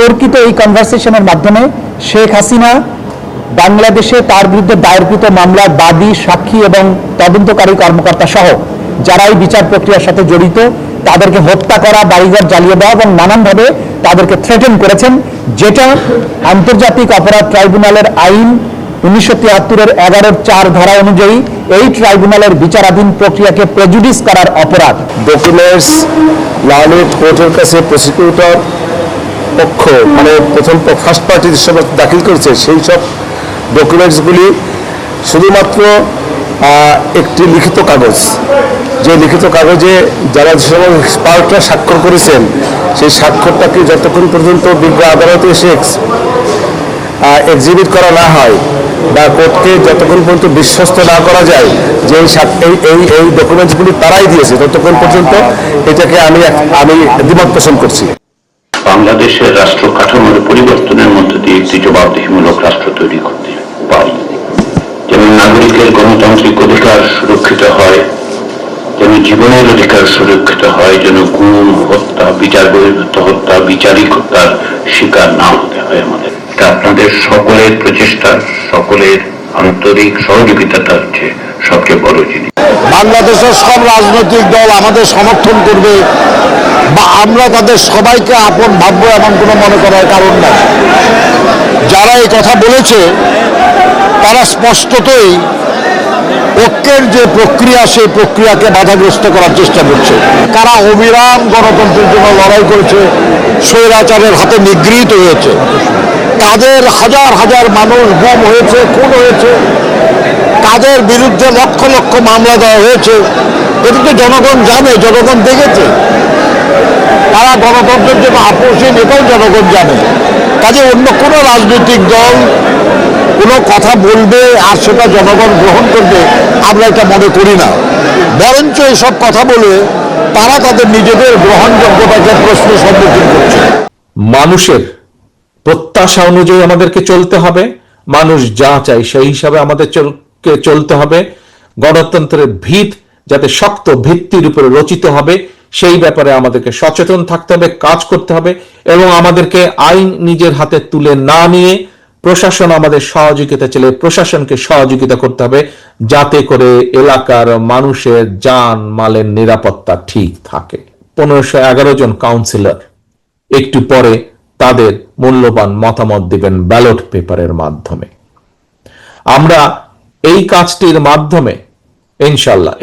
বিতর্কিত এই কনভারসেশনের মাধ্যমে শেখ হাসিনা বাংলাদেশে তার বিরুদ্ধে দায়েরকৃত মামলার বাদী, সাক্ষী এবং তদন্তকারী কর্মকর্তা সহ যারা এই বিচার প্রক্রিয়ার সাথে জড়িত তাদেরকে হত্যা করা, বাড়িঘর জ্বালিয়ে দেওয়া এবং নানানভাবে তাদেরকে থ্রেটেন করেছেন, যেটা আন্তর্জাতিক অপরাধ ট্রাইব্যুনালের আইন 1973-এর 11-4 ধারা অনুযায়ী এই ট্রাইব্যুনালের বিচারাধীন প্রক্রিয়াকে প্রেজুডিস করার অপরাধ। ডকুমেন্টস লার্নেড কোর্টের কাছে প্রসিকিউটর পক্ষ মানে প্রথম ফার্স্ট পার্টি যেসব দাখিল করেছে সেই সব ডকুমেন্টসগুলি শুধুমাত্র একটি লিখিত কাগজ, যে লিখিত কাগজে যারা যে সময় পার্টরা স্বাক্ষর করেছেন সেই স্বাক্ষরটাকে যতক্ষণ পর্যন্ত বিজ্ঞ আদালতে এসে এক্সিবিট করা না হয় বা কোর্টকে যতক্ষণ পর্যন্ত বিশ্বস্ত না করা যায় যে এই ডকুমেন্টসগুলি তারাই দিয়েছে ততক্ষণ পর্যন্ত এটাকে আমি দ্বিমত পোষণ করছি। বাংলাদেশের রাষ্ট্র কাঠামোর পরিবর্তনের মধ্য দিয়ে একটি জবাবদিহিমূলক রাষ্ট্র তৈরি করতে পারি। যেমন নাগরিকের গণতান্ত্রিক অধিকার সুরক্ষিত হয়, যেন জীবনের অধিকার সুরক্ষিত হয়, যেন গুম, হত্যা, বিচার বহির্ভূত হত্যা, বিচারিক হত্যার শিকার না হতে হয় আমাদের। এটা আপনাদের সকলের প্রচেষ্টা, সকলের আন্তরিক সহযোগিতাটা হচ্ছে সবচেয়ে বড় জিনিস। বাংলাদেশের সব রাজনৈতিক দল আমাদের সমর্থন করবে বা আমরা তাদের সবাইকে আপন ভাববো এমন কোনো মনে করার কারণ নাই। যারা এই কথা বলেছে তারা স্পষ্টতই ঐক্যের যে প্রক্রিয়া সেই প্রক্রিয়াকে বাধাগ্রস্ত করার চেষ্টা করছে। কারা অবিরাম গণতন্ত্রের জন্য লড়াই করেছে, স্বৈরাচারের হাতে নিগৃহীত হয়েছে, তাদের হাজার হাজার মানুষ গুম হয়েছে, খুন হয়েছে, তাদের বিরুদ্ধে লক্ষ লক্ষ মামলা দেওয়া হয়েছে। এটা তো জনগণ জানে, জনগণ দেখেছে। তারা গণতন্ত্রের জন্য আপোষহীন, এটাও জনগণ জানে। কাজে অন্য কোনো রাজনৈতিক দল কোনো কথা বলবে আর সেটা জনগণ গ্রহণ করবে আমরা এটা মনে করি না। বরঞ্চ এসব কথা বলে তারা তাদের নিজেদের গ্রহণযোগ্যতাকে প্রশ্নের সম্মুখীন করছে। মানুষের প্রত্যাশা অনুযায়ী আমাদেরকে চলতে হবে, মানুষ যা চাই সেই হিসাবে আমাদেরকে চলতে হবে। গণতন্ত্রের ভিত যাতে শক্ত ভিত্তির উপরে রচিত হবে সেই ব্যাপারে আমাদেরকে সচেতন থাকতে হবে, কাজ করতে হবে এবং আমাদেরকে আইন নিজের হাতে তুলে না নিয়ে প্রশাসন আমাদের সহযোগিতা চাইলে প্রশাসনকে সহযোগিতা করতে হবে যাতে করে এলাকার মানুষের জান মালের নিরাপত্তা ঠিক থাকে। 1511 জন কাউন্সিলর একটু পরে তাদের মূল্যবান মতামত দিবেন ব্যালট পেপারের মাধ্যমে। আমরা এই কাজটির মাধ্যমে ইনশাআল্লাহ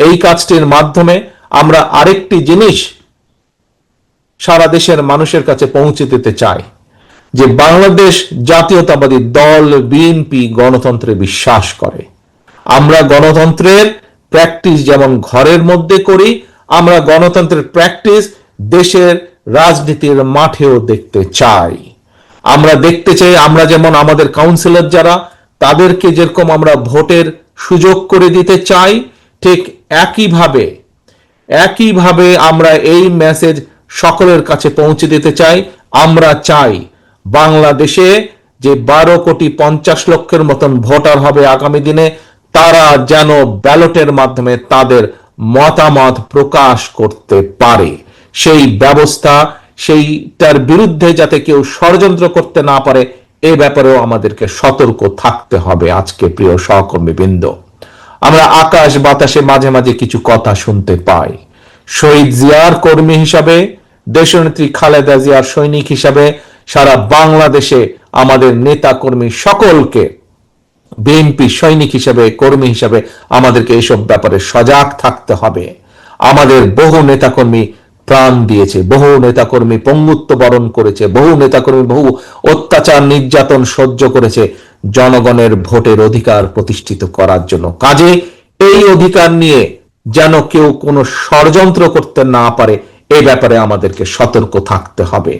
আমরা আরেকটি জিনিস সারা দেশের মানুষের কাছে পৌঁছে দিতে চাই যে বাংলাদেশ জাতীয়তাবাদী দল বিএনপি গণতন্ত্রে বিশ্বাস করে। আমরা গণতন্ত্রের প্র্যাকটিস যেমন ঘরের মধ্যে করি, আমরা গণতন্ত্রের প্র্যাকটিস দেশের রাজনীতির মাঠেও দেখতে চাই। আমরা দেখতে চাই আমরা যেমন আমাদের কাউন্সিলর যারা তাদেরকে যেরকম আমরা ভোটের সুযোগ করে দিতে চাই, ঠিক একইভাবে আমরা এই মেসেজ সকলের কাছে পৌঁছে দিতে চাই। আমরা চাই বাংলাদেশে যে 12,50,00,000 মতন ভোটার হবে আগামী দিনে, তারা যেন ব্যালটের মাধ্যমে তাদের মতামত প্রকাশ করতে পারে। সেই ব্যবস্থা, সেইটার বিরুদ্ধে যাতে কেউ ষড়যন্ত্র করতে না পারে এ ব্যাপারেও আমাদেরকে সতর্ক থাকতে হবে। আজকে প্রিয় সহকর্মীবৃন্দ, আমরা আকাশ বাতাসে মাঝে মাঝে কিছু কথা শুনতে পাই। শহীদ জিয়ার কর্মী হিসাবে, দেশনেত্রী খালেদা জিয়ার সৈনিক হিসাবে সারা বাংলাদেশে আমাদের নেতা কর্মী সকলকে, বিএনপি সৈনিক হিসাবে, কর্মী হিসাবে আমাদেরকে এইসব ব্যাপারে সজাগ থাকতে হবে। আমাদের বহু নেতাকর্মী প্রাণ দিয়েছে, বহু নেতাকর্মী পঙ্গুত্ব বরণ করেছে, বহু নেতাকর্মী বহু অত্যাচার নির্যাতন সহ্য করেছে জনগণের ভোটের অধিকার প্রতিষ্ঠিত করার জন্য। কাজে এই অধিকার নিয়ে যেন কেউ কোনো ষড়যন্ত্র করতে না পারে এ ব্যাপারে আমাদেরকে সতর্ক থাকতে হবে।